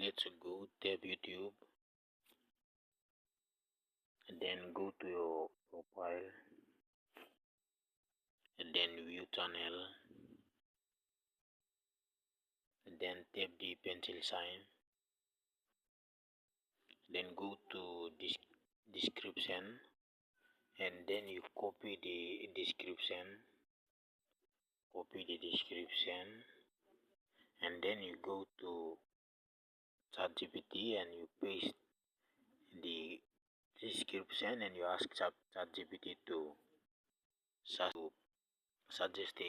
let's go tap YouTube, and then go to your profile, and then view channel, and then tap the pencil sign, then go to description, and then you copy the description, and then you go to ChatGPT and you paste the description, and you ask ChatGPT to suggest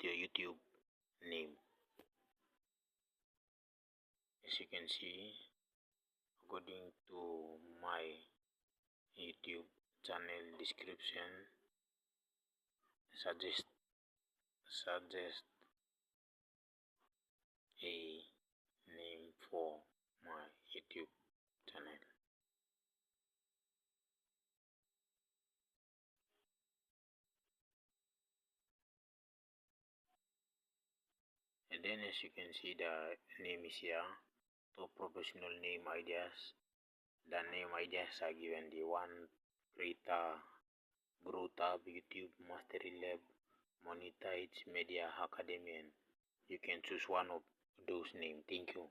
your YouTube name. As you can see, according to my YouTube channel description, suggest a name for my YouTube channel. And then as you can see, the name is here, top professional name ideas. The name ideas are given: the one creator, grow tab, YouTube mastery lab, monetize, media academy, and you can choose one of those names. Thank you.